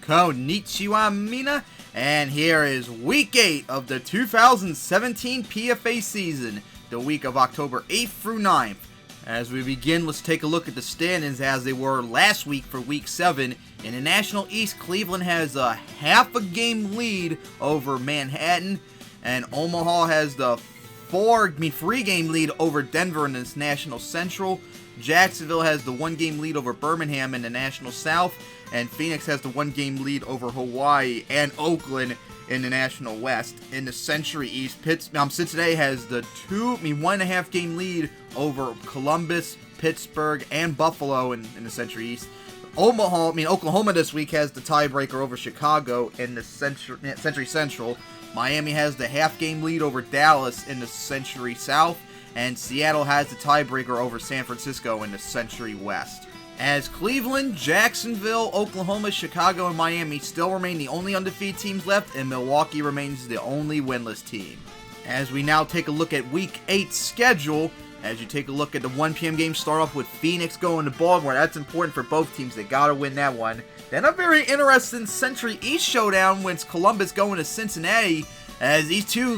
Konnichiwa mina, and here is week 8 of the 2017 PFA season, the week of October 8th through 9th. As we begin, let's take a look at the standings as they were last week for week 7. In the National East, Cleveland has a half a game lead over Manhattan, and Omaha has the 3-game lead over Denver in this National Central. Jacksonville has the 1-game lead over Birmingham in the National South, and Phoenix has the 1-game lead over Hawaii and Oakland in the National West. In the Century East, Cincinnati has the 1.5 game lead over Columbus, Pittsburgh, and Buffalo in the Century East. Oklahoma this week has the tiebreaker over Chicago in the Century Central. Miami has the half-game lead over Dallas in the Century South, and Seattle has the tiebreaker over San Francisco in the Century West. As Cleveland, Jacksonville, Oklahoma, Chicago, and Miami still remain the only undefeated teams left, and Milwaukee remains the only winless team. As we now take a look at Week 8's schedule, as you take a look at the 1 p.m. game, start off with Phoenix going to Baltimore. That's important for both teams. They got to win that one. Then a very interesting Century East showdown when it's Columbus going to Cincinnati, as these two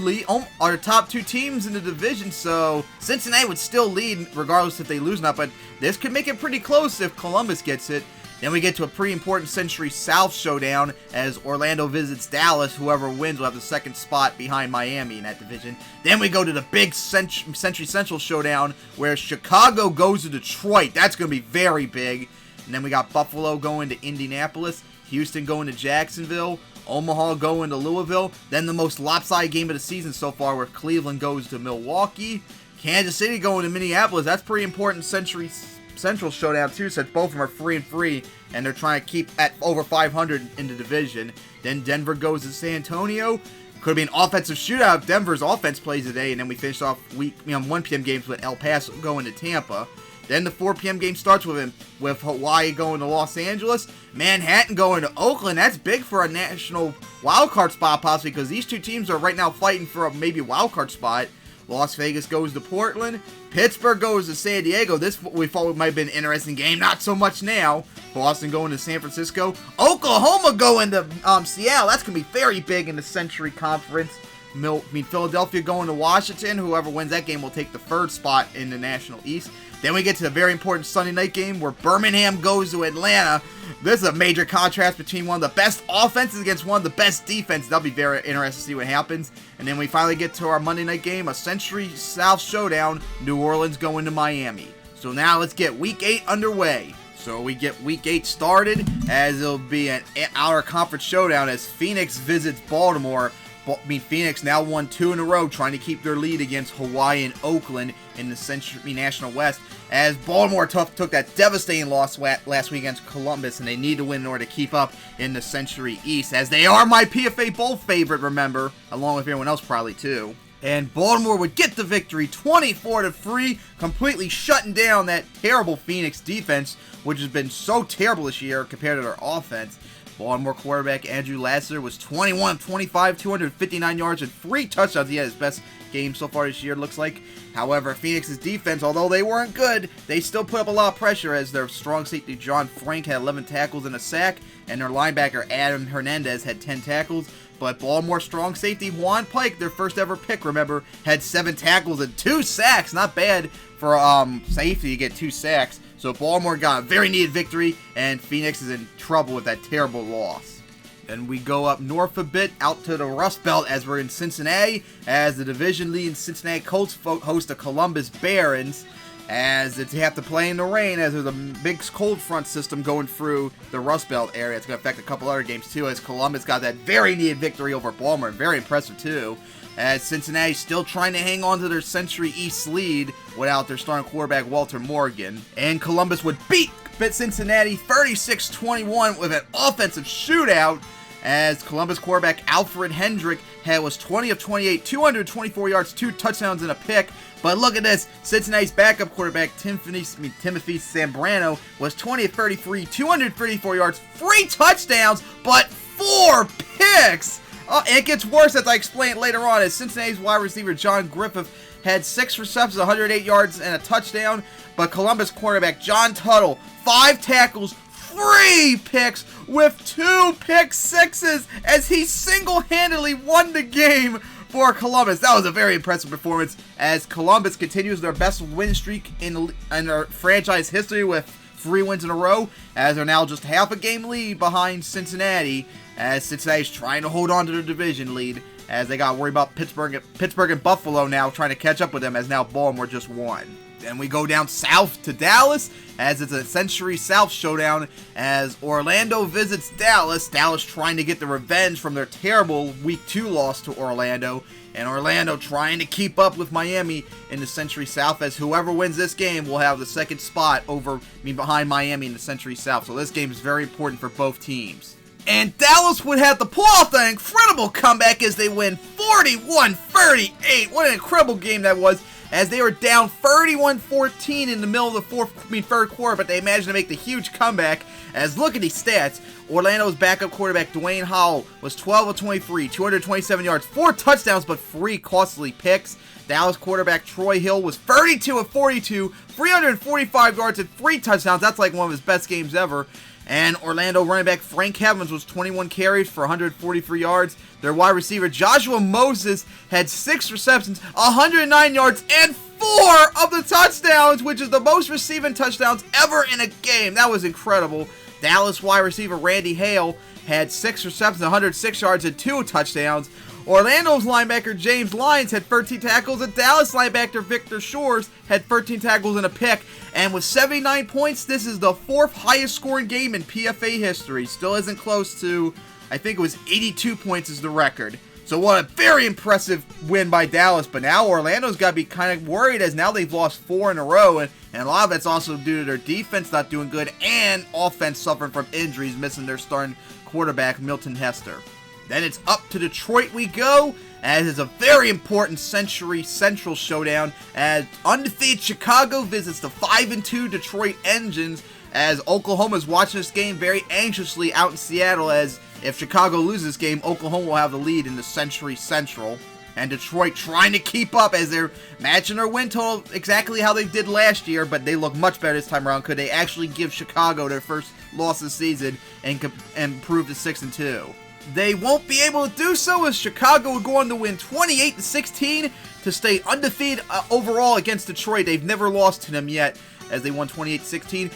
are the top 2 teams in the division, so Cincinnati would still lead regardless if they lose or not, but this could make it pretty close if Columbus gets it. Then we get to a pretty important Century South showdown as Orlando visits Dallas. Whoever wins will have the second spot behind Miami in that division. Then we go to the big Century Central showdown where Chicago goes to Detroit. That's going to be very big. And then we got Buffalo going to Indianapolis, Houston going to Jacksonville, Omaha going to Louisville. Then the most lopsided game of the season so far where Cleveland goes to Milwaukee, Kansas City going to Minneapolis. That's pretty important Century Central showdown too, since both of them are 3-3 and they're trying to keep at over 500 in the division. Then Denver goes to San Antonio. Could be an offensive shootout if Denver's offense plays today. And then we finish off 1 p.m. games with El Paso going to Tampa. Then the 4 p.m. game starts with Hawaii going to Los Angeles, Manhattan going to Oakland. That's big for a national wildcard spot possibly, because these two teams are right now fighting for a maybe wildcard spot. Las Vegas goes to Portland. Pittsburgh goes to San Diego. This we thought might have been an interesting game. Not so much now. Boston going to San Francisco. Oklahoma going to Seattle. That's going to be very big in the Century Conference. Philadelphia going to Washington. Whoever wins that game will take the 3rd spot in the National East. Then we get to the very important Sunday night game where Birmingham goes to Atlanta. This is a major contrast between one of the best offenses against one of the best defenses. That'll be very interesting to see what happens. And then we finally get to our Monday night game, a Century South showdown, New Orleans going to Miami. So now let's get Week 8 underway. So we get Week 8 started as it'll be an out-of-conference showdown as Phoenix visits Baltimore. Phoenix now won 2 in a row, trying to keep their lead against Hawaii and Oakland in the Century National West, as Baltimore took that devastating loss last week against Columbus, and they need to win in order to keep up in the Century East, as they are my PFA Bowl favorite, remember, along with everyone else probably too. And Baltimore would get the victory 24-3, completely shutting down that terrible Phoenix defense, which has been so terrible this year compared to their offense. Baltimore quarterback Andrew Lassiter was 21 of 25, 259 yards, and 3 touchdowns. He had his best game so far this year, it looks like. However, Phoenix's defense, although they weren't good, they still put up a lot of pressure as their strong safety John Frank had 11 tackles and a sack, and their linebacker Adam Hernandez had 10 tackles. But Baltimore strong safety Juan Pike, their first ever pick, remember, had 7 tackles and 2 sacks. Not bad for safety to get 2 sacks. So Baltimore got a very needed victory, and Phoenix is in trouble with that terrible loss. Then we go up north a bit, out to the Rust Belt, as we're in Cincinnati, as the division-leading Cincinnati Colts host the Columbus Barons, as they have to play in the rain, as there's a big cold front system going through the Rust Belt area. It's going to affect a couple other games, too, as Columbus got that very needed victory over Baltimore, very impressive, too. As Cincinnati's still trying to hang on to their Century East lead without their starting quarterback Walter Morgan. And Columbus would beat Cincinnati 36-21 with an offensive shootout, as Columbus quarterback Alfred Hendrick was 20 of 28, 224 yards, 2 touchdowns, and a pick. But look at this, Cincinnati's backup quarterback Timothy Sambrano was 20 of 33, 234 yards, 3 touchdowns, but 4 picks. It gets worse, as I explain later on, as Cincinnati's wide receiver John Griffith had 6 receptions, 108 yards, and a touchdown. But Columbus quarterback John Tuttle, 5 tackles, 3 picks with 2 pick sixes as he single-handedly won the game for Columbus. That was a very impressive performance as Columbus continues their best win streak in their franchise history with 3 wins in a row, as they're now just half a game lead behind Cincinnati, as Cincinnati's trying to hold on to their division lead, as they got to worry about Pittsburgh and Buffalo now trying to catch up with them, as now Baltimore just won. Then we go down south to Dallas, as it's a Century South showdown, as Orlando visits Dallas. Dallas trying to get the revenge from their terrible Week 2 loss to Orlando, and Orlando trying to keep up with Miami in the Century South, as whoever wins this game will have the second spot behind Miami in the Century South. So this game is very important for both teams. And Dallas would have to pull off an incredible comeback as they win 41-38. What an incredible game that was, as they were down 31-14 in the middle of the third quarter, but they managed to make the huge comeback. As look at these stats, Orlando's backup quarterback Dwayne Howell was 12 of 23, 227 yards, 4 touchdowns, but 3 costly picks. Dallas quarterback Troy Hill was 32 of 42, 345 yards and 3 touchdowns. That's like one of his best games ever. And Orlando running back Frank Evans was 21 carries for 143 yards. Their wide receiver Joshua Moses had 6 receptions, 109 yards, and 4 of the touchdowns, which is the most receiving touchdowns ever in a game. That was incredible. Dallas wide receiver Randy Hale had 6 receptions, 106 yards, and 2 touchdowns. Orlando's linebacker James Lyons had 13 tackles, and Dallas linebacker Victor Shores had 13 tackles and a pick. And with 79 points, this is the 4th highest scoring game in PFA history. Still isn't close to, I think it was 82 points is the record. So what a very impressive win by Dallas. But now Orlando's got to be kind of worried, as now they've lost 4 in a row. And a lot of it's also due to their defense not doing good and offense suffering from injuries, missing their starting quarterback Milton Hester. Then it's up to Detroit we go, as it's a very important Century Central showdown, as undefeated Chicago visits the 5-2 Detroit Engines, as Oklahoma's watching this game very anxiously out in Seattle, as if Chicago loses this game, Oklahoma will have the lead in the Century Central. And Detroit trying to keep up, as they're matching their win total exactly how they did last year, but they look much better this time around. Could they actually give Chicago their first loss of the season and improve to 6-2? They won't be able to do so, as Chicago would go on to win 28-16 to stay undefeated overall against Detroit. They've never lost to them yet, as they won 28-16.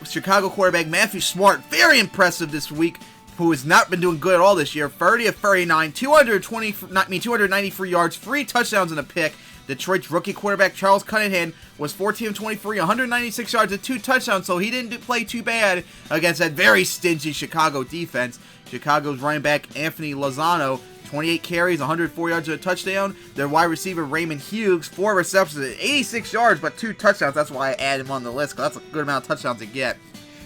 Chicago quarterback Matthew Smart, very impressive this week, who has not been doing good at all this year. 30 of 39, 293 yards, 3 touchdowns and a pick. Detroit's rookie quarterback Charles Cunningham was 14 of 23, 196 yards and 2 touchdowns, so he didn't play too bad against that very stingy Chicago defense. Chicago's running back Anthony Lozano, 28 carries, 104 yards and a touchdown. Their wide receiver Raymond Hughes, 4 receptions, 86 yards, but 2 touchdowns. That's why I add him on the list, because that's a good amount of touchdowns to get.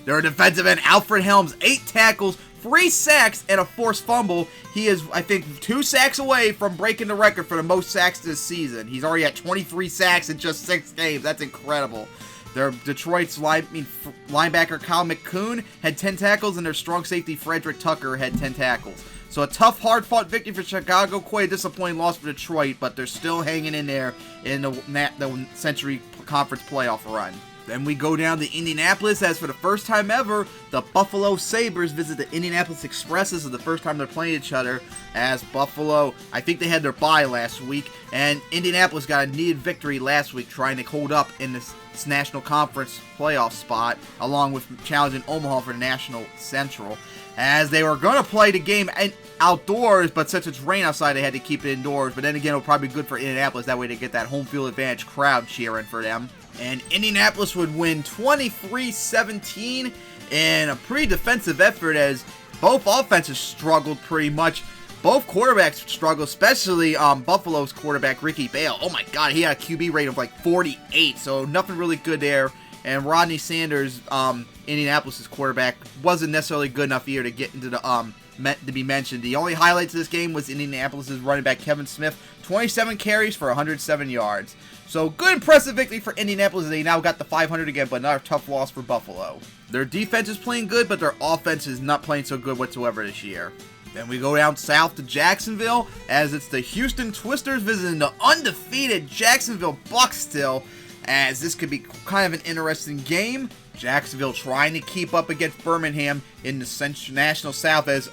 Their defensive end Alfred Helms, 8 tackles, 3 sacks, and a forced fumble. He is, I think, 2 sacks away from breaking the record for the most sacks this season. He's already at 23 sacks in just 6 games. That's incredible. Their Detroit's linebacker Kyle McCoon had 10 tackles, and their strong safety Frederick Tucker had 10 tackles. So a tough, hard-fought victory for Chicago. Quite a disappointing loss for Detroit, but they're still hanging in there in the Century Conference playoff run. Then we go down to Indianapolis, as for the first time ever, the Buffalo Sabres visit the Indianapolis Express. This is the first time they're playing each other, as Buffalo, I think they had their bye last week, and Indianapolis got a needed victory last week trying to hold up in this National Conference playoff spot, along with challenging Omaha for the National Central, as they were going to play the game outdoors, but since it's rain outside, they had to keep it indoors. But then again, it'll probably be good for Indianapolis. That way they get that home field advantage crowd cheering for them. And Indianapolis would win 23-17 in a pretty defensive effort, as both offenses struggled pretty much. Both quarterbacks struggled, especially Buffalo's quarterback, Ricky Bale. Oh my god, he had a QB rate of like 48, so nothing really good there. And Rodney Sanders, Indianapolis' quarterback, wasn't necessarily good enough here to get into the to be mentioned. The only highlights of this game was Indianapolis' running back Kevin Smith, 27 carries for 107 yards. So good, impressive victory for Indianapolis. They now got the 500 again, but another tough loss for Buffalo. Their defense is playing good, but their offense is not playing so good whatsoever this year. Then we go down south to Jacksonville, as it's the Houston Twisters visiting the undefeated Jacksonville Bucks still, as this could be kind of an interesting game. Jacksonville trying to keep up against Birmingham in the National South as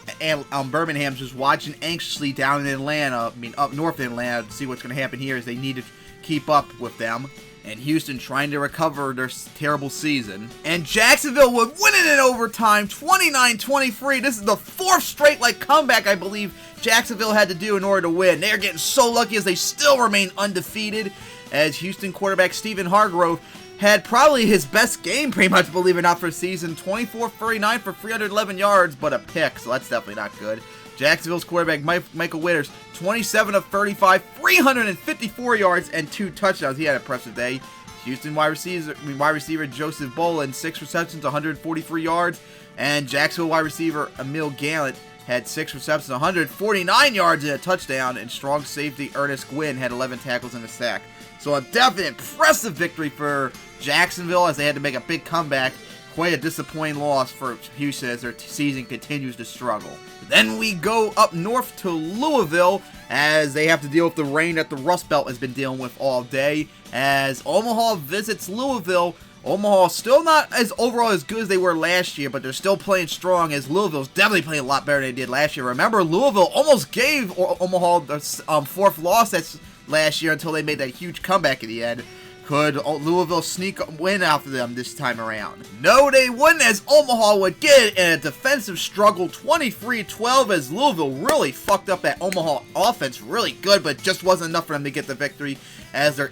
Birmingham's just watching anxiously down in Atlanta, up north in Atlanta to see what's going to happen here as they need to keep up with them. And Houston trying to recover their terrible season. And Jacksonville would win it in overtime, 29-23. This is the 4th straight comeback I believe Jacksonville had to do in order to win. They're getting so lucky as they still remain undefeated, as Houston quarterback Stephen Hargrove had probably his best game, pretty much, believe it or not, for the season. 24-39 for 311 yards, but a pick, so that's definitely not good. Jacksonville's quarterback Michael Witters, 27 of 35, 354 yards and 2 touchdowns. He had an impressive day. Houston wide receiver Joseph Bolin, 6 receptions, 143 yards. And Jacksonville wide receiver Emil Gallant had 6 receptions, 149 yards and a touchdown. And strong safety Ernest Gwynn had 11 tackles and a sack. So a definite impressive victory for Jacksonville as they had to make a big comeback. Quite a disappointing loss for Houston as their season continues to struggle. Then we go up north to Louisville as they have to deal with the rain that the Rust Belt has been dealing with all day. As Omaha visits Louisville, Omaha still not as overall as good as they were last year, but they're still playing strong as Louisville's definitely playing a lot better than they did last year. Remember, Louisville almost gave Omaha the 4th loss last year until they made that huge comeback at the end. Could Louisville sneak a win after them this time around? No, they wouldn't, as Omaha would get it in a defensive struggle, 23-12, as Louisville really fucked up that Omaha offense really good, but just wasn't enough for them to get the victory, as their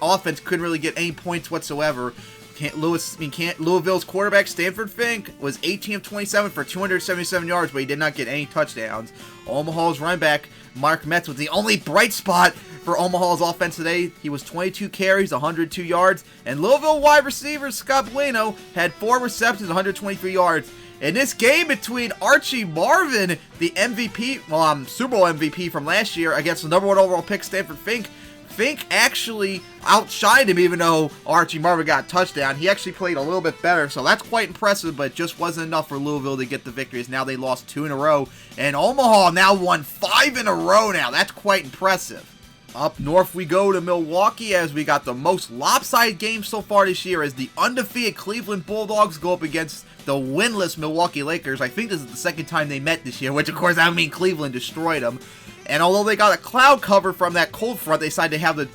offense couldn't really get any points whatsoever. Louisville's quarterback, Stanford Fink, was 18 of 27 for 277 yards, but he did not get any touchdowns. Omaha's running back, Mark Metz, was the only bright spot for Omaha's offense today. He was 22 carries, 102 yards, and Louisville wide receiver Scott Bueno had 4 receptions, 123 yards. In this game between Archie Marvin, the MVP, Super Bowl MVP from last year, against the number 1 overall pick, Stanford Fink, Fink actually outshined him, even though Archie Marvin got a touchdown. He actually played a little bit better, so that's quite impressive, but just wasn't enough for Louisville to get the victories. Now they lost 2 in a row, and Omaha now won 5 in a row now. That's quite impressive. Up north we go to Milwaukee as we got the most lopsided game so far this year as the undefeated Cleveland Bulldogs go up against the winless Milwaukee Lakers. I think this is the second time they met this year, which of course I mean Cleveland destroyed them. And although they got a cloud cover from that cold front, they decided to have the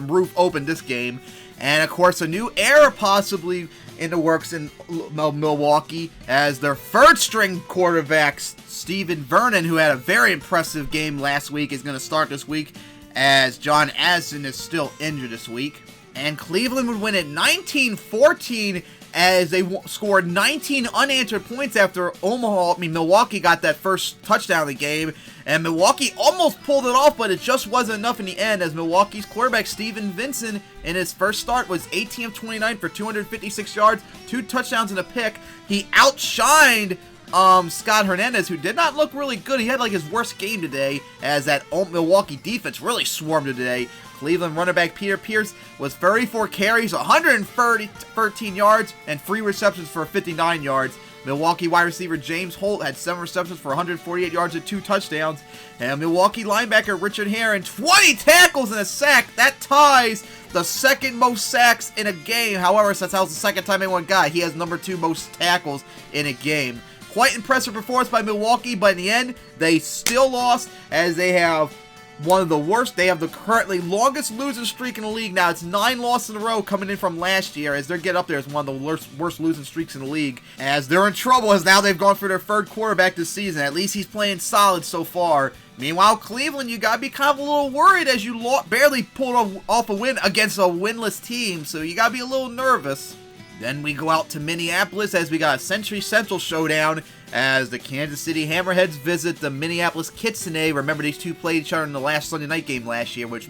roof open this game. And of course a new era possibly in the works in Milwaukee as their 3rd string quarterback Steven Vernon, who had a very impressive game last week, is going to start this week, as John Addison is still injured this week. And Cleveland would win at 19-14 as they scored 19 unanswered points after Milwaukee got that first touchdown of the game. And Milwaukee almost pulled it off, but it just wasn't enough in the end as Milwaukee's quarterback Steven Vincent in his first start was 18 of 29 for 256 yards, 2 touchdowns and a pick. He outshined Scott Hernandez, who did not look really good. He had his worst game today as that Milwaukee defense really swarmed today. Cleveland running back Peter Pierce was 34 carries, 113 yards, and 3 receptions for 59 yards. Milwaukee wide receiver James Holt had 7 receptions for 148 yards and 2 touchdowns. And Milwaukee linebacker Richard Herron, 20 tackles and a sack. That ties the 2nd most sacks in a game. However, since that was the 2nd time anyone got, he has number 2 most tackles in a game. Quite impressive performance by Milwaukee, but in the end, they still lost as they have one of the worst. They have the currently longest losing streak in the league now. It's 9 losses in a row coming in from last year as they get up there as one of the worst losing streaks in the league. As they're in trouble as now they've gone for their 3rd quarterback this season. At least he's playing solid so far. Meanwhile, Cleveland, you gotta be kind of a little worried as you barely pulled off a win against a winless team. So you gotta be a little nervous. Then we go out to Minneapolis as we got a Century Central showdown as the Kansas City Hammerheads visit the Minneapolis Kits today. Remember, these two played each other in the last Sunday night game last year, which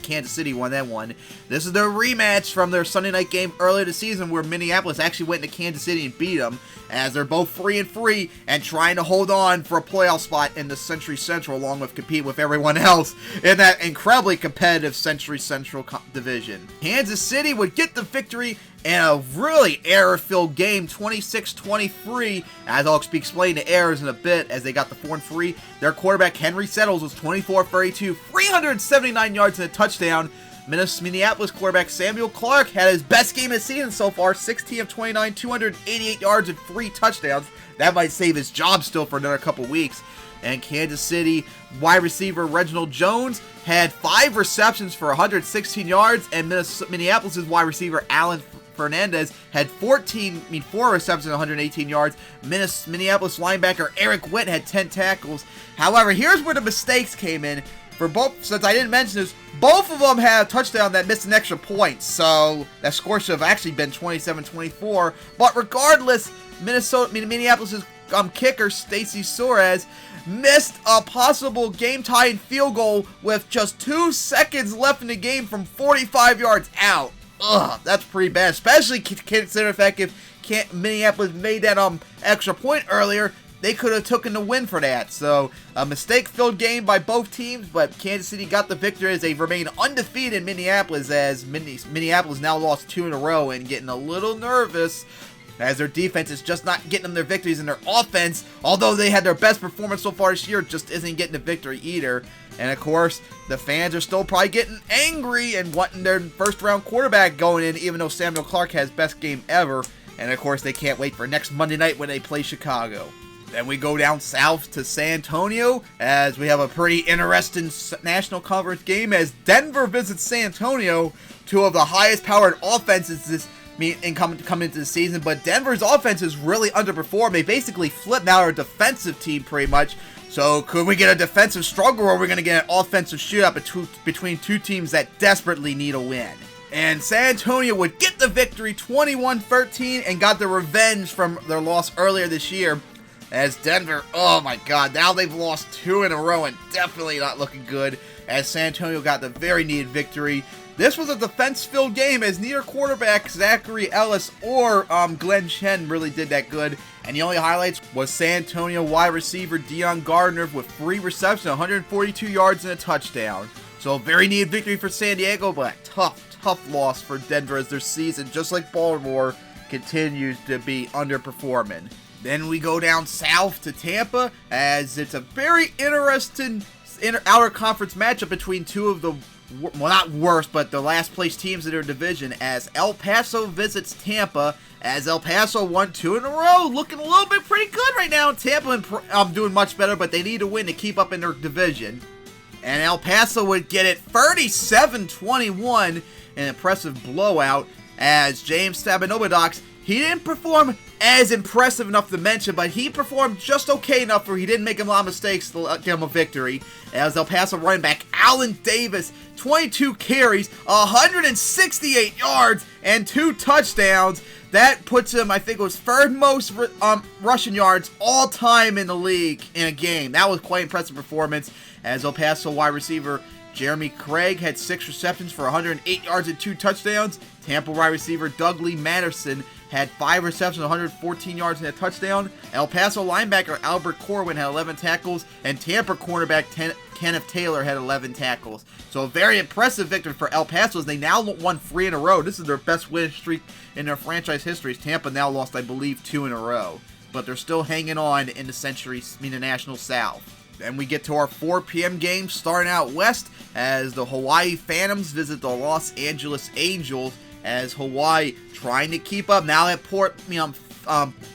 Kansas City won that one. This is their rematch from their Sunday night game earlier this season where Minneapolis actually went into Kansas City and beat them, as they're both 3-3 and trying to hold on for a playoff spot in the Century Central along with competing with everyone else in that incredibly competitive Century Central division. Kansas City would get the victory in a really error-filled game, 26-23, as I'll explain the errors in a bit as they got the 4-3. Their quarterback, Henry Settles, was 24-32, 379 yards and a touchdown. Minneapolis quarterback Samuel Clark had his best game of the season so far, 16 of 29, 288 yards and 3 touchdowns. That might save his job still for another couple weeks. And Kansas City wide receiver Reginald Jones had 5 receptions for 116 yards, and Minneapolis' wide receiver Alan Fernandez had 4 receptions and 118 yards. Minneapolis linebacker Eric Witt had 10 tackles. However, here's where the mistakes came in. For both, since I didn't mention this, both of them had a touchdown that missed an extra point, so that score should have actually been 27-24. But regardless, Minneapolis' kicker Stacy Suarez missed a possible game-tying field goal with just 2 seconds left in the game from 45 yards out. Ugh, that's pretty bad, especially considering the fact if Minneapolis made that extra point earlier, they could have taken the win for that. So, a mistake-filled game by both teams, but Kansas City got the victory as they remain undefeated in Minneapolis, as Minneapolis now lost 2 in a row and getting a little nervous as their defense is just not getting them their victories, and their offense, although they had their best performance so far this year, just isn't getting the victory either. And of course, the fans are still probably getting angry and wanting their first-round quarterback going in, even though Samuel Clark has best game ever. And of course, they can't wait for next Monday night when they play Chicago. Then we go down south to San Antonio, as we have a pretty interesting National Conference game as Denver visits San Antonio, 2 of the highest-powered offenses coming into the season, but Denver's offense is really underperformed. They basically flipped out our defensive team pretty much. So could we get a defensive struggle, or are we going to get an offensive shootout between 2 teams that desperately need a win? And San Antonio would get the victory 21-13 and got the revenge from their loss earlier this year. As Denver, oh my god, now they've lost 2 in a row and definitely not looking good, as San Antonio got the very needed victory. This was a defense-filled game, as neither quarterback Zachary Ellis or Glenn Chen really did that good. And the only highlights was San Antonio wide receiver Deion Gardner with 3 receptions, 142 yards, and a touchdown. So a very needed victory for San Diego, but a tough loss for Denver as their season, just like Baltimore, continues to be underperforming. Then we go down south to Tampa, as it's a very interesting outer conference matchup between 2 of the, well, not worst, but the last place teams in their division, as El Paso visits Tampa, as El Paso won 2 in a row, looking a little bit pretty good right now. Tampa doing much better, but they need to win to keep up in their division. And El Paso would get it 37-21, an impressive blowout, as James Stabenobadox, he didn't perform as impressive enough to mention, but he performed just okay enough where he didn't make a lot of mistakes to get him a victory. As El Paso running back Allen Davis, 22 carries, 168 yards, and 2 touchdowns. That puts him, I think it was 3rd most rushing yards all time in the league in a game. That was quite impressive performance, as El Paso wide receiver Jeremy Craig had 6 receptions for 108 yards and 2 touchdowns. Tampa wide receiver Doug Lee Matterson had 5 receptions, 114 yards, and a touchdown. El Paso linebacker Albert Corwin had 11 tackles, and Tampa cornerback Kenneth Taylor had 11 tackles. So a very impressive victory for El Paso, as they now won 3 in a row. This is their best win streak in their franchise history. Tampa now lost, I believe, 2 in a row. But they're still hanging on in the National South. Then we get to our 4 p.m. game starting out west, as the Hawaii Phantoms visit the Los Angeles Angels, as Hawaii trying to keep up. Now that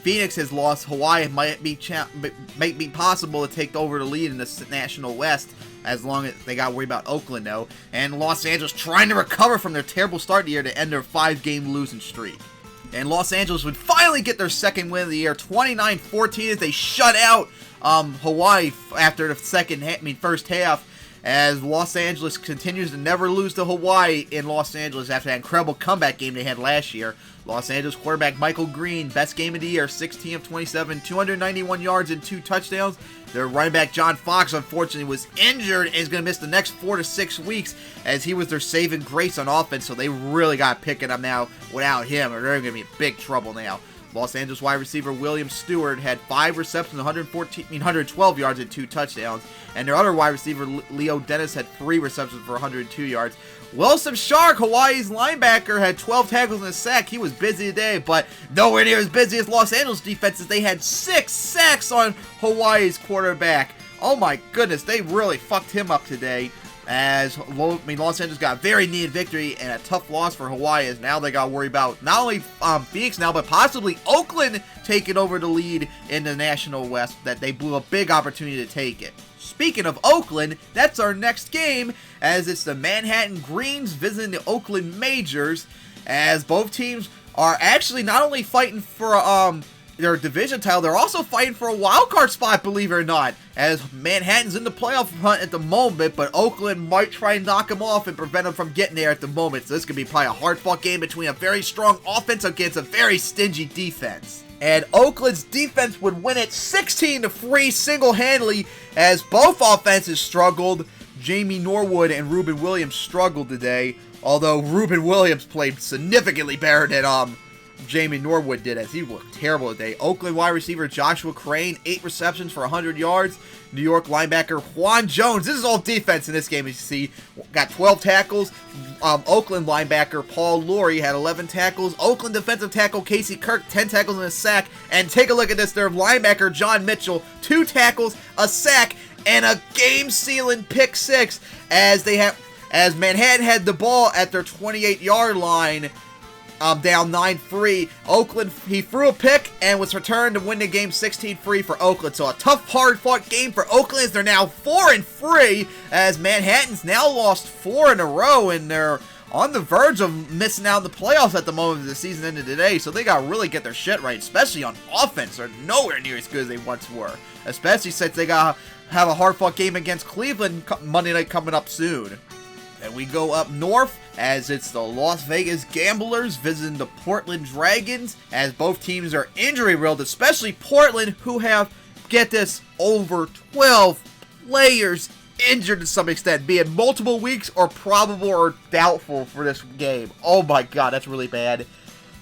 Phoenix has lost, Hawaii might be possible to take over the lead in the National West, as long as they got to worry about Oakland though. And Los Angeles trying to recover from their terrible start of the year to end their 5-game losing streak. And Los Angeles would finally get their 2nd win of the year, 29-14, as they shut out Hawaii after the first half, as Los Angeles continues to never lose to Hawaii in Los Angeles after that incredible comeback game they had last year. Los Angeles quarterback Michael Green, best game of the year, 16 of 27, 291 yards and 2 touchdowns. Their running back John Fox, unfortunately, was injured and is going to miss the next 4 to 6 weeks, as he was their saving grace on offense, so they really got to pick it up now without him, or they're going to be in big trouble now. Los Angeles wide receiver William Stewart had 5 receptions, 112 yards and 2 touchdowns. And their other wide receiver, Leo Dennis, had 3 receptions for 102 yards. Wilson Shark, Hawaii's linebacker, had 12 tackles and a sack. He was busy today, but nowhere near as busy as Los Angeles defenses. They had 6 sacks on Hawaii's quarterback. Oh my goodness, they really fucked him up today. as Los Angeles got a very needed victory and a tough loss for Hawaii, as now they got to worry about not only Phoenix now, but possibly Oakland taking over the lead in the National West, that they blew a big opportunity to take it. Speaking of Oakland, that's our next game, as it's the Manhattan Greens visiting the Oakland Majors, as both teams are actually not only fighting for their division title, they're also fighting for a wild card spot, believe it or not, as Manhattan's in the playoff hunt at the moment, but Oakland might try and knock them off and prevent them from getting there at the moment. So this could be probably a hard-fought game between a very strong offense against a very stingy defense. And Oakland's defense would win it 16-3 single-handedly, as both offenses struggled. Jamie Norwood and Ruben Williams struggled today, although Ruben Williams played significantly better than Jamie Norwood did, as he looked terrible today. Oakland wide receiver Joshua Crane, 8 receptions for 100 yards. New York linebacker Juan Jones, this is all defense in this game, as you see, got 12 tackles. Oakland linebacker Paul Laurie had 11 tackles. Oakland defensive tackle Casey Kirk, 10 tackles and a sack. And take a look at this, their linebacker John Mitchell, 2 tackles, a sack, and a game-sealing pick 6, as Manhattan had the ball at their 28-yard line, down 9-3. Oakland, he threw a pick and was returned to win the game 16-3 for Oakland. So a tough, hard-fought game for Oakland, as they're now 4-3, as Manhattan's now lost 4 in a row, and they're on the verge of missing out on the playoffs at the moment of the season ended today. So they got to really get their shit right, especially on offense. They're nowhere near as good as they once were, especially since they got to have a hard-fought game against Cleveland Monday night coming up soon. And we go up north, as it's the Las Vegas Gamblers visiting the Portland Dragons, as both teams are injury-riddled, especially Portland, who have, get this, over 12 players injured to some extent, be it multiple weeks or probable or doubtful for this game. Oh my god, that's really bad.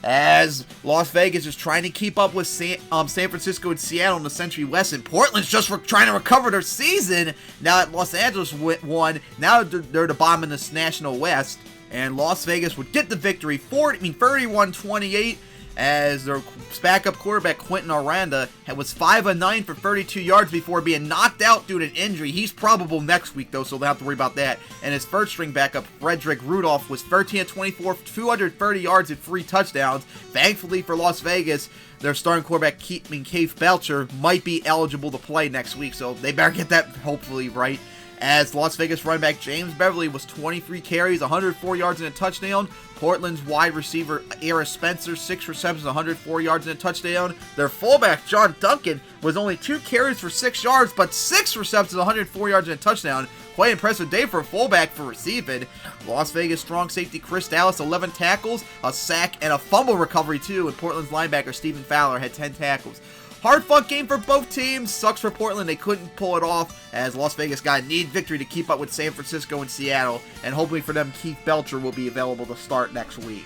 As Las Vegas is trying to keep up with San Francisco and Seattle in the Century West, and Portland's just trying to recover their season now that Los Angeles won. Now they're the bottom in the National West, and Las Vegas would get the victory 31-28, as their backup quarterback Quentin Aranda was 5 of 9 for 32 yards before being knocked out due to an injury. He's probable next week, though, so they'll have to worry about that. And his first string backup, Frederick Rudolph, was 13 of 24 for 230 yards and 3 touchdowns. Thankfully for Las Vegas, their starting quarterback, Keith Belcher, might be eligible to play next week, so they better get that hopefully right. As Las Vegas running back James Beverly was 23 carries, 104 yards and a touchdown. Portland's wide receiver Era Spencer, 6 receptions, 104 yards and a touchdown. Their fullback John Duncan was only 2 carries for 6 yards, but 6 receptions, 104 yards and a touchdown. Quite impressive day for a fullback for receiving. Las Vegas strong safety Chris Dallas, 11 tackles, a sack, and a fumble recovery too. And Portland's linebacker Stephen Fowler had 10 tackles. Hard-fought game for both teams. Sucks for Portland, they couldn't pull it off, as Las Vegas got a need victory to keep up with San Francisco and Seattle, and hopefully for them, Keith Belcher will be available to start next week.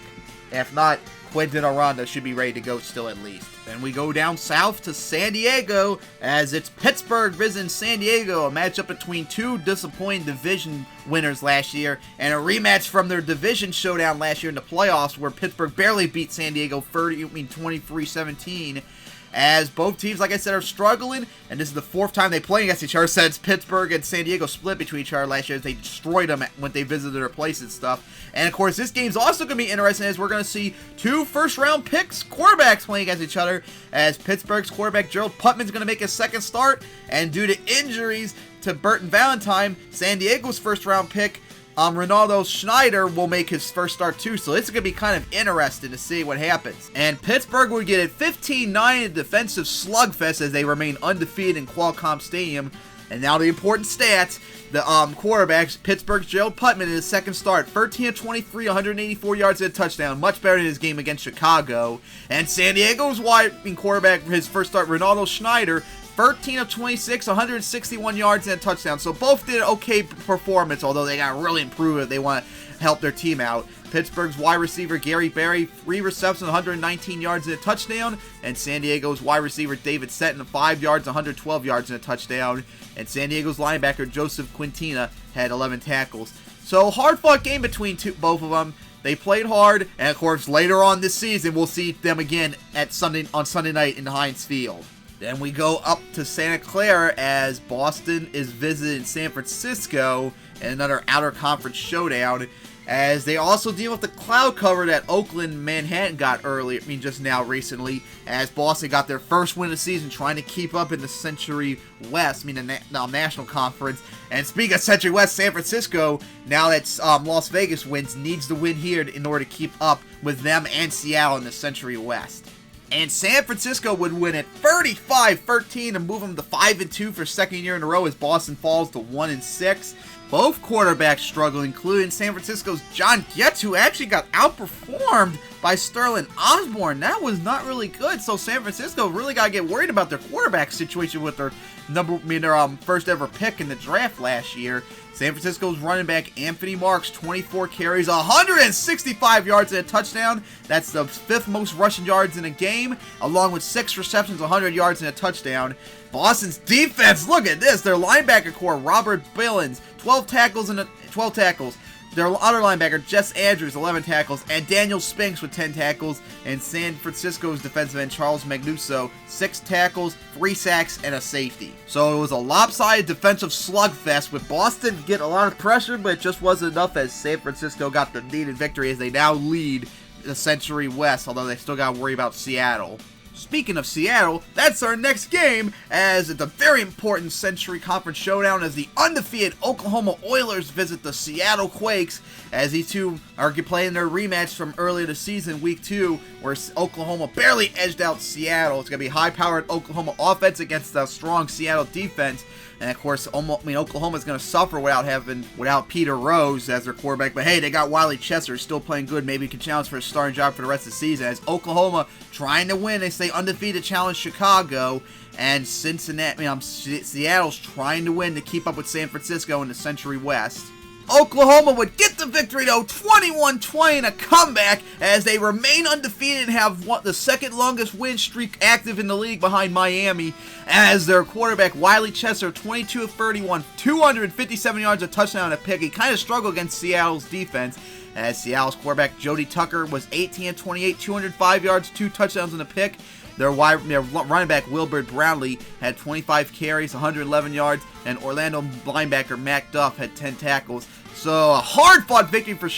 If not, Quentin Aranda should be ready to go still at least. Then we go down south to San Diego, as it's Pittsburgh visiting San Diego, a matchup between 2 disappointing division winners last year, and a rematch from their division showdown last year in the playoffs, where Pittsburgh barely beat San Diego 23-17. As both teams, like I said, are struggling, and this is the 4th time they play against each other since Pittsburgh and San Diego split between each other last year, as they destroyed them when they visited their place and stuff. And of course, this game's also going to be interesting, as we're going to see 2 first-round picks quarterbacks playing against each other, as Pittsburgh's quarterback Gerald Putman's going to make his second start, and due to injuries to Burton Valentine, San Diego's first-round pick Ronaldo Schneider will make his first start too, so it's going to be kind of interesting to see what happens. And Pittsburgh would get it 15-9 in a defensive slugfest as they remain undefeated in Qualcomm Stadium. And now the important stats, the quarterbacks, Pittsburgh's Gerald Putman in his second start, 13 of 23, 184 yards and a touchdown, much better than his game against Chicago. And San Diego's quarterback for his first start, Ronaldo Schneider, 13 of 26, 161 yards and a touchdown. So both did an okay performance, although they got to really improve if they want to help their team out. Pittsburgh's wide receiver Gary Berry, 3 receptions, 119 yards and a touchdown. And San Diego's wide receiver David Seton, 5 yards, 112 yards and a touchdown. And San Diego's linebacker Joseph Quintina had 11 tackles. So hard-fought game between both of them. They played hard, and of course later on this season we'll see them again on Sunday night in Heinz Field. Then we go up to Santa Clara as Boston is visiting San Francisco in another outer conference showdown, as they also deal with the cloud cover that Oakland, Manhattan got just now recently, as Boston got their first win of the season trying to keep up in the Century West, the National Conference. And speaking of Century West, San Francisco, now that Las Vegas wins, needs to win here in order to keep up with them and Seattle in the Century West. And San Francisco would win at 35-13 and move them to 5-2 for second year in a row as Boston falls to 1-6. Both quarterbacks struggle, including San Francisco's John Getz, who actually got outperformed by Sterling Osborne. That was not really good, so San Francisco really got to get worried about their quarterback situation with their first ever pick in the draft last year. San Francisco's running back Anthony Marks, 24 carries, 165 yards and a touchdown. That's the 5th most rushing yards in a game, along with 6 receptions, 100 yards and a touchdown. Boston's defense, look at this. Their linebacker core, Robert Billings, 12 tackles. Their other linebacker, Jess Andrews, 11 tackles, and Daniel Spinks with 10 tackles. And San Francisco's defensive end, Charles Magnuso, 6 tackles, 3 sacks, and a safety. So it was a lopsided defensive slugfest with Boston getting a lot of pressure, but it just wasn't enough as San Francisco got the needed victory as they now lead the Century West, although they still got to worry about Seattle. Speaking of Seattle, that's our next game, as it's a very important Century Conference showdown as the undefeated Oklahoma Oilers visit the Seattle Quakes, as these two are playing their rematch from earlier this season, Week 2, where Oklahoma barely edged out Seattle. It's going to be high-powered Oklahoma offense against a strong Seattle defense. And of course, Oklahoma's going to suffer without Peter Rose as their quarterback. But hey, they got Wiley Chester still playing good. Maybe can challenge for a starting job for the rest of the season. As Oklahoma trying to win, they stay undefeated, challenge Chicago, and Seattle's trying to win to keep up with San Francisco in the Century West. Oklahoma would get the victory, though, 21-20 in a comeback, as they remain undefeated and have the second longest win streak active in the league behind Miami, as their quarterback, Wiley Chester, 22 of 31, 257 yards, a touchdown, and a pick. He kind of struggled against Seattle's defense, as Seattle's quarterback, Jody Tucker, was 18 of 28, 205 yards, 2 touchdowns, and a pick. Their running back, Wilbert Brownlee, had 25 carries, 111 yards, and Orlando linebacker Mac Duff had 10 tackles. So a hard-fought victory for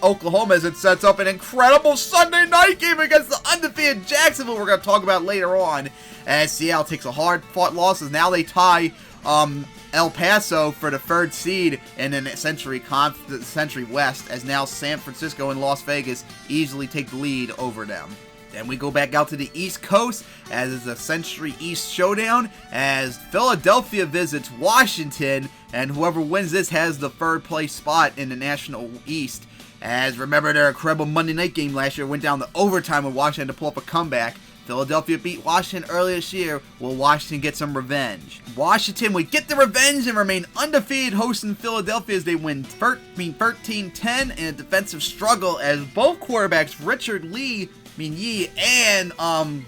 Oklahoma as it sets up an incredible Sunday night game against the undefeated Jacksonville we're going to talk about later on, as Seattle takes a hard-fought loss as now they tie El Paso for the 3rd seed in the Century West, as now San Francisco and Las Vegas easily take the lead over them. Then we go back out to the East Coast, as is the Century East Showdown, as Philadelphia visits Washington, and whoever wins this has the 3rd place spot in the National East. As remember, their incredible Monday night game last year went down to overtime with Washington to pull up a comeback. Philadelphia beat Washington earlier this year. Will Washington get some revenge? Washington would get the revenge and remain undefeated, hosting Philadelphia as they win 13-10 in a defensive struggle, as both quarterbacks, Richard Lee and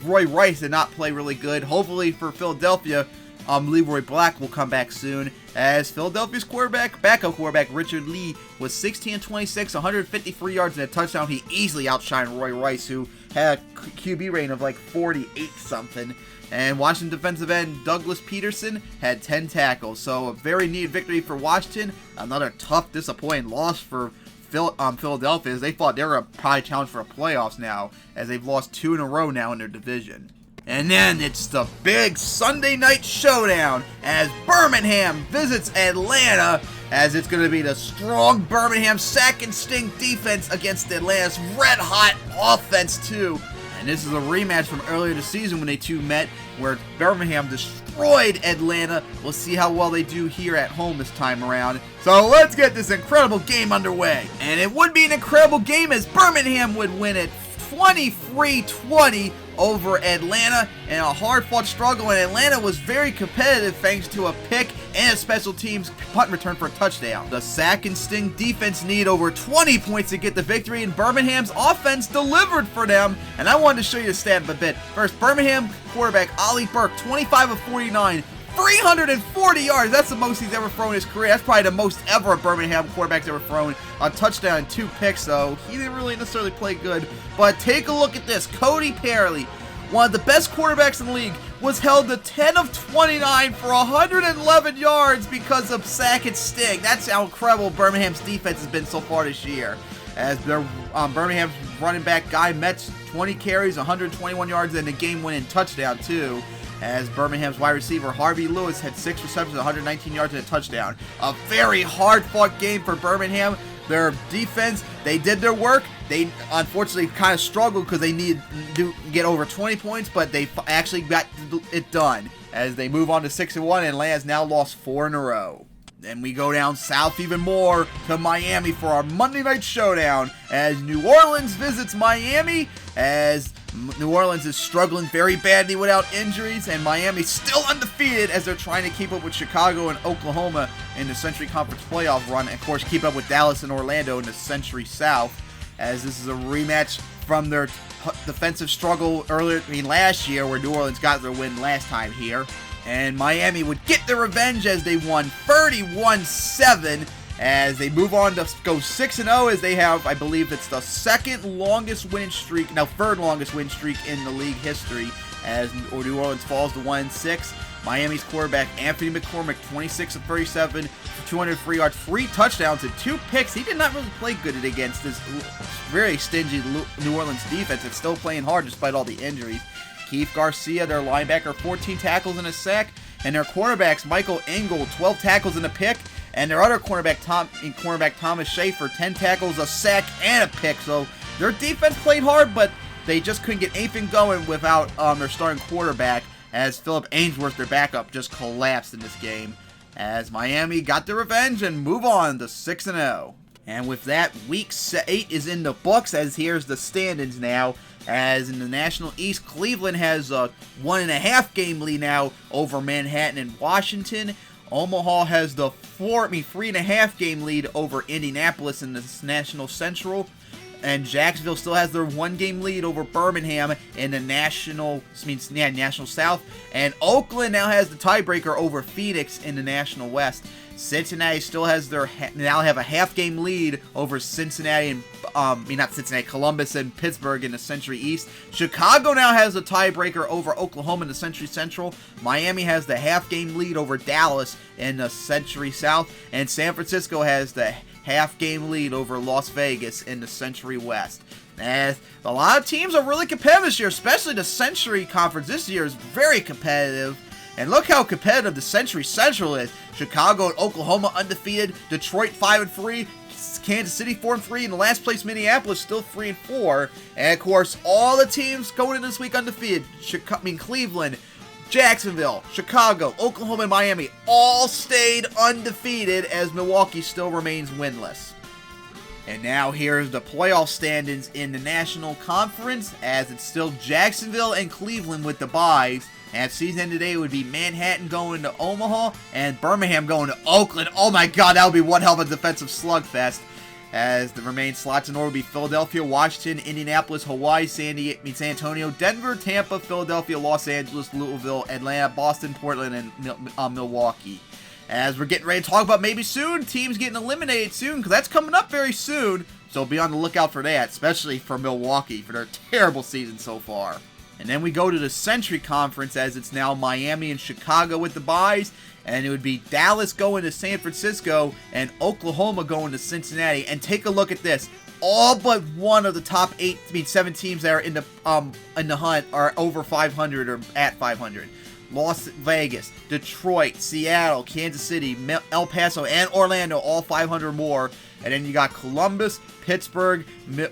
Roy Rice, did not play really good. Hopefully for Philadelphia, Leroy Black will come back soon, as Philadelphia's backup quarterback, Richard Lee, was 16 of 26, 153 yards and a touchdown. He easily outshined Roy Rice, who had a QB rating of like 48-something. And Washington defensive end Douglas Peterson had 10 tackles. So a very needed victory for Washington. Another tough, disappointing loss for Philadelphia, as they thought they were going to probably challenge for a playoffs now, as they've lost 2 in a row now in their division. And then it's the big Sunday night showdown as Birmingham visits Atlanta, as it's going to be the strong Birmingham sack and stink defense against Atlanta's red-hot offense too. And this is a rematch from earlier this season when they two met, where Birmingham destroyed Atlanta. We'll see how well they do here at home this time around. So let's get this incredible game underway. And it would be an incredible game as Birmingham would win it 23-20 over Atlanta in a hard-fought struggle, and Atlanta was very competitive thanks to a pick and a special teams punt return for a touchdown. The sack and sting defense needed over 20 points to get the victory, and Birmingham's offense delivered for them, and I wanted to show you the stat of a bit. First, Birmingham quarterback Ollie Burke, 25 of 49, 340 yards. That's the most he's ever thrown in his career. That's probably the most ever a Birmingham quarterback's ever thrown. A touchdown and 2 picks, though. He didn't really necessarily play good. But take a look at this. Cody Parley, one of the best quarterbacks in the league, was held to 10 of 29 for 111 yards because of sack and sting. That's how incredible Birmingham's defense has been so far this year. As their Birmingham's running back Guy Metz, 20 carries, 121 yards, and a game-winning touchdown too. As Birmingham's wide receiver Harvey Lewis had 6 receptions, 119 yards, and a touchdown. A very hard-fought game for Birmingham. Their defense, they did their work. They unfortunately kind of struggled because they needed to get over 20 points, but they actually got it done as they move on to 6-1, and Atlanta has now lost 4 in a row. Then we go down south even more to Miami for our Monday night showdown as New Orleans visits Miami, as New Orleans is struggling very badly without injuries, and Miami's still undefeated as they're trying to keep up with Chicago and Oklahoma in the Century Conference playoff run, and of course keep up with Dallas and Orlando in the Century South, as this is a rematch from their defensive struggle last year, where New Orleans got their win last time here. And Miami would get their revenge as they won 31-7 as they move on to go 6-0 as they have, I believe it's the third longest win streak in the league history as New Orleans falls to 1-6. Miami's quarterback Anthony McCormick, 26 of 37, 203 yards, 3 touchdowns, and 2 picks. He did not really play good against this very stingy New Orleans defense. It's still playing hard despite all the injuries. Keith Garcia, their linebacker, 14 tackles and a sack, and their cornerbacks, Michael Engel, 12 tackles and a pick, and their other cornerback, Thomas Schaefer, 10 tackles, a sack, and a pick. So their defense played hard, but they just couldn't get anything going without their starting quarterback, as Philip Ainsworth, their backup, just collapsed in this game, as Miami got their revenge and move on to 6-0. And with that, Week 8 is in the books, as here's the standings now. As in the National East, Cleveland has a 1.5 game lead now over Manhattan and Washington. Omaha has the 3.5 game lead over Indianapolis in the National Central. And Jacksonville still has their 1 game lead over Birmingham in the National South. And Oakland now has the tiebreaker over Phoenix in the National West. Cincinnati still has now have a half-game lead over Columbus and Pittsburgh in the Century East. Chicago now has a tiebreaker over Oklahoma in the Century Central. Miami has the half-game lead over Dallas in the Century South. And San Francisco has the half-game lead over Las Vegas in the Century West. And a lot of teams are really competitive this year, especially the Century Conference this year is very competitive. And look how competitive the Century Central is. Chicago and Oklahoma undefeated. Detroit 5-3. Kansas City 4-3. And the last place Minneapolis still 3-4. And of course, all the teams going into this week undefeated. Cleveland, Jacksonville, Chicago, Oklahoma, and Miami all stayed undefeated as Milwaukee still remains winless. And now here's the playoff standings in the National Conference, as it's still Jacksonville and Cleveland with the byes. And season end today would be Manhattan going to Omaha and Birmingham going to Oakland. Oh my god, that would be one hell of a defensive slugfest. As the remaining slots in order would be Philadelphia, Washington, Indianapolis, Hawaii, San Antonio, Denver, Tampa, Philadelphia, Los Angeles, Louisville, Atlanta, Boston, Portland, and Milwaukee. As we're getting ready to talk about maybe soon, teams getting eliminated soon, because that's coming up very soon. So be on the lookout for that, especially for Milwaukee, for their terrible season so far. And then we go to the Century Conference, as it's now Miami and Chicago with the byes. And it would be Dallas going to San Francisco and Oklahoma going to Cincinnati. And take a look at this. All but one of the top 7 teams that are in the hunt are over 500 or at 500. Las Vegas, Detroit, Seattle, Kansas City, El Paso, and Orlando, all 500 or more. And then you got Columbus, Pittsburgh,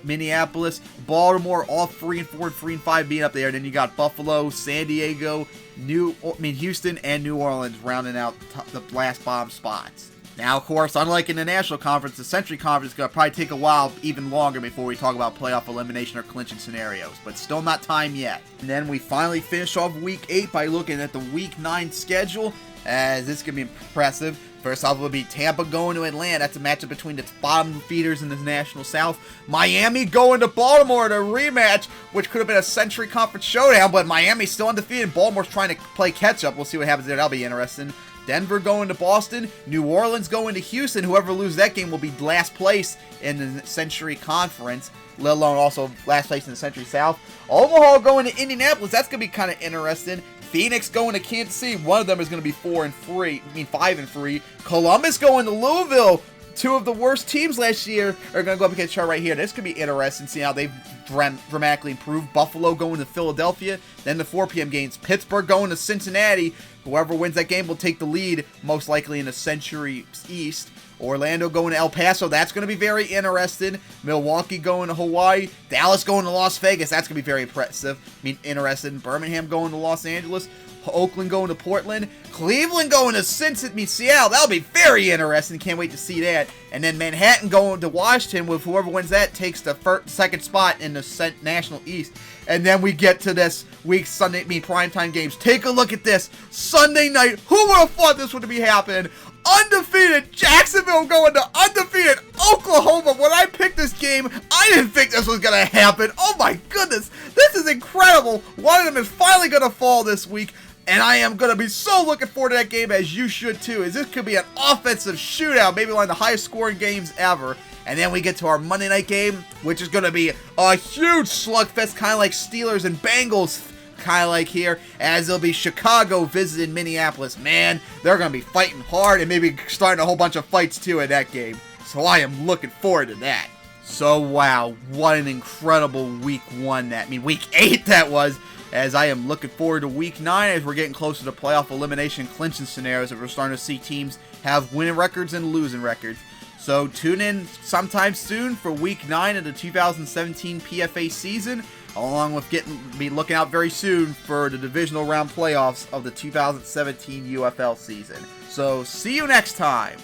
Minneapolis, Baltimore, all 3-4, 3-5 being up there. And then you got Buffalo, San Diego, Houston, and New Orleans rounding out the last bottom spots. Now, of course, unlike in the National Conference, the Century Conference is going to probably take a while, even longer, before we talk about playoff elimination or clinching scenarios. But still not time yet. And then we finally finish off Week 8 by looking at the Week 9 schedule, as this is going to be impressive. First off, it will be Tampa going to Atlanta. That's a matchup between the bottom feeders in the National South. Miami going to Baltimore to rematch, which could have been a Century Conference showdown, but Miami's still undefeated. Baltimore's trying to play catch-up. We'll see what happens there. That'll be interesting. Denver going to Boston. New Orleans going to Houston. Whoever loses that game will be last place in the Century Conference. let alone also last place in the Century South. Omaha going to Indianapolis, that's going to be kind of interesting. Phoenix going to Kansas City, one of them is going to be 5-3. Columbus going to Louisville. Two of the worst teams last year are going to go up against each other right here. This could be interesting, see how they've dramatically improved. Buffalo going to Philadelphia. Then the 4 p.m. games. Pittsburgh going to Cincinnati. Whoever wins that game will take the lead, most likely in the Century East. Orlando going to El Paso. That's going to be very interesting. Milwaukee going to Hawaii. Dallas going to Las Vegas. That's going to be very impressive. Interesting. Birmingham going to Los Angeles. Oakland going to Portland. Cleveland going to Seattle. That'll be very interesting. Can't wait to see that. And then Manhattan going to Washington, with whoever wins that takes the second spot in the National East. And then we get to this week's Sunday primetime games. Take a look at this. Sunday night. Who would have thought this would be happening? Undefeated Jacksonville going to undefeated Oklahoma. When I picked this game, I didn't think this was going to happen. Oh my goodness. This is incredible. One of them is finally going to fall this week. And I am going to be so looking forward to that game, as you should too, as this could be an offensive shootout, maybe one of the highest scoring games ever. And then we get to our Monday night game, which is going to be a huge slugfest, kind of like Steelers and Bengals, kind of like here, as it'll be Chicago visiting Minneapolis. Man, they're going to be fighting hard and maybe starting a whole bunch of fights too in that game. So I am looking forward to that. So wow, what an incredible week 1 that, week 8 that was. As I am looking forward to week 9, as we're getting closer to playoff elimination clinching scenarios, and we're starting to see teams have winning records and losing records. So tune in sometime soon for week 9 of the 2017 PFA season, along with be looking out very soon for the divisional round playoffs of the 2017 UFL season. So see you next time.